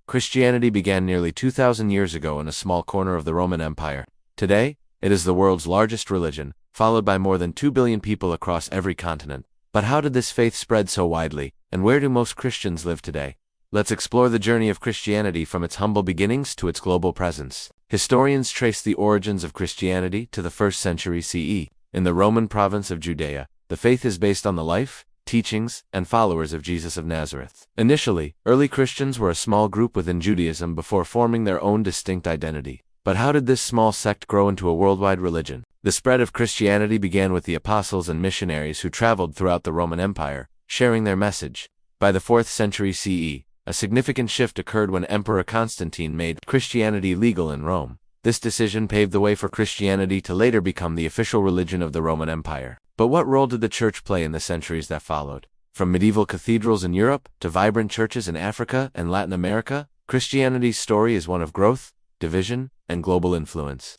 Christianity began nearly 2,000 years ago in a small corner of the Roman Empire. Today, it is the world's largest religion, followed by more than 2 billion people across every continent. But how did this faith spread so widely, and where do most Christians live today? Let's explore the journey of Christianity from its humble beginnings to its global presence. Historians trace the origins of Christianity to the 1st century CE. In the Roman province of Judea, the faith is based on the life, teachings, and followers of Jesus of Nazareth. Initially, early Christians were a small group within Judaism before forming their own distinct identity. But how did this small sect grow into a worldwide religion? The spread of Christianity began with the apostles and missionaries who traveled throughout the Roman Empire, sharing their message. By the 4th century CE, a significant shift occurred when Emperor Constantine made Christianity legal in Rome. This decision paved the way for Christianity to later become the official religion of the Roman Empire. But what role did the church play in the centuries that followed? From medieval cathedrals in Europe to vibrant churches in Africa and Latin America, Christianity's story is one of growth, division, and global influence.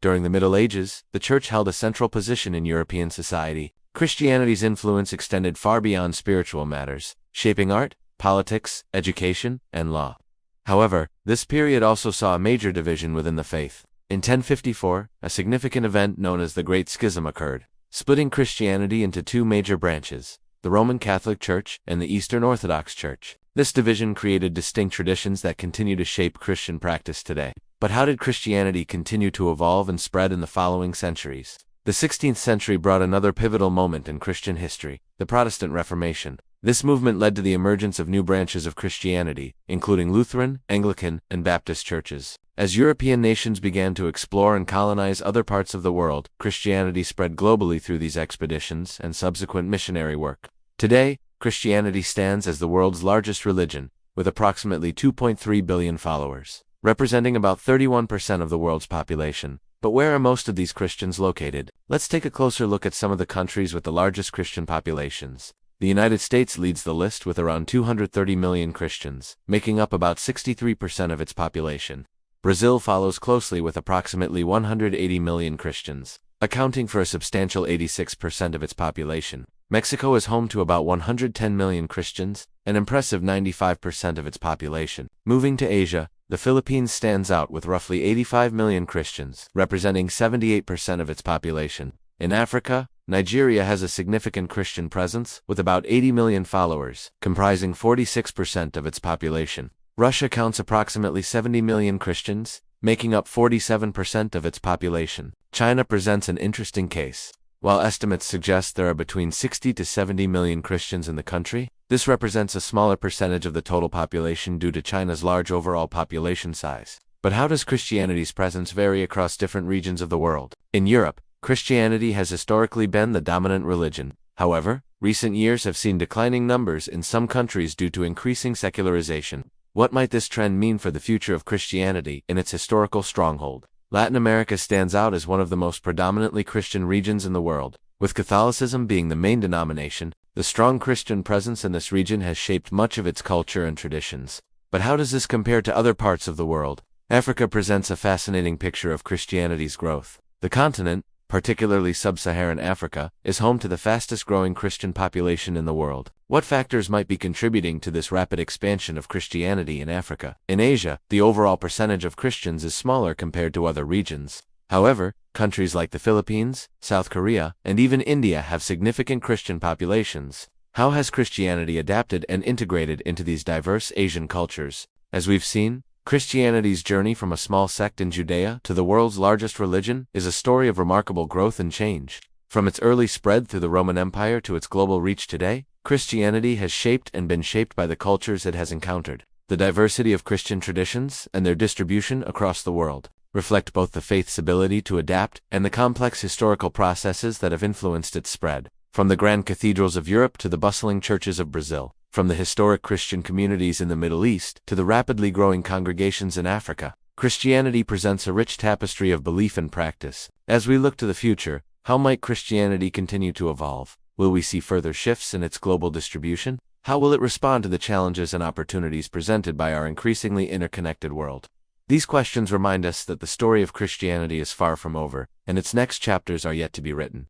During the Middle Ages, the church held a central position in European society. Christianity's influence extended far beyond spiritual matters, shaping art, politics, education, and law. However, this period also saw a major division within the faith. In 1054, a significant event known as the Great Schism occurred, splitting Christianity into two major branches, the Roman Catholic Church and the Eastern Orthodox Church. This division created distinct traditions that continue to shape Christian practice today. But how did Christianity continue to evolve and spread in the following centuries? The 16th century brought another pivotal moment in Christian history, the Protestant Reformation. This movement led to the emergence of new branches of Christianity, including Lutheran, Anglican, and Baptist churches. As European nations began to explore and colonize other parts of the world, Christianity spread globally through these expeditions and subsequent missionary work. Today, Christianity stands as the world's largest religion, with approximately 2.3 billion followers, representing about 31% of the world's population. But where are most of these Christians located? Let's take a closer look at some of the countries with the largest Christian populations. The United States leads the list with around 230 million Christians, making up about 63% of its population. Brazil follows closely with approximately 180 million Christians, accounting for a substantial 86% of its population. Mexico is home to about 110 million Christians, an impressive 95% of its population. Moving to Asia, the Philippines stands out with roughly 85 million Christians, representing 78% of its population. In Africa, Nigeria has a significant Christian presence, with about 80 million followers, comprising 46% of its population. Russia counts approximately 70 million Christians, making up 47% of its population. China presents an interesting case. While estimates suggest there are between 60 to 70 million Christians in the country, this represents a smaller percentage of the total population due to China's large overall population size. But how does Christianity's presence vary across different regions of the world? In Europe, Christianity has historically been the dominant religion. However, recent years have seen declining numbers in some countries due to increasing secularization. What might this trend mean for the future of Christianity in its historical stronghold? Latin America stands out as one of the most predominantly Christian regions in the world. With Catholicism being the main denomination, the strong Christian presence in this region has shaped much of its culture and traditions. But how does this compare to other parts of the world? Africa presents a fascinating picture of Christianity's growth. The continent, particularly sub-Saharan Africa, is home to the fastest-growing Christian population in the world. What factors might be contributing to this rapid expansion of Christianity in Africa? In Asia, the overall percentage of Christians is smaller compared to other regions. However, countries like the Philippines, South Korea, and even India have significant Christian populations. How has Christianity adapted and integrated into these diverse Asian cultures? As we've seen, Christianity's journey from a small sect in Judea to the world's largest religion is a story of remarkable growth and change. From its early spread through the Roman Empire to its global reach today, Christianity has shaped and been shaped by the cultures it has encountered. The diversity of Christian traditions and their distribution across the world reflect both the faith's ability to adapt and the complex historical processes that have influenced its spread. From the grand cathedrals of Europe to the bustling churches of Brazil, from the historic Christian communities in the Middle East to the rapidly growing congregations in Africa, Christianity presents a rich tapestry of belief and practice. As we look to the future, how might Christianity continue to evolve? Will we see further shifts in its global distribution? How will it respond to the challenges and opportunities presented by our increasingly interconnected world? These questions remind us that the story of Christianity is far from over, and its next chapters are yet to be written.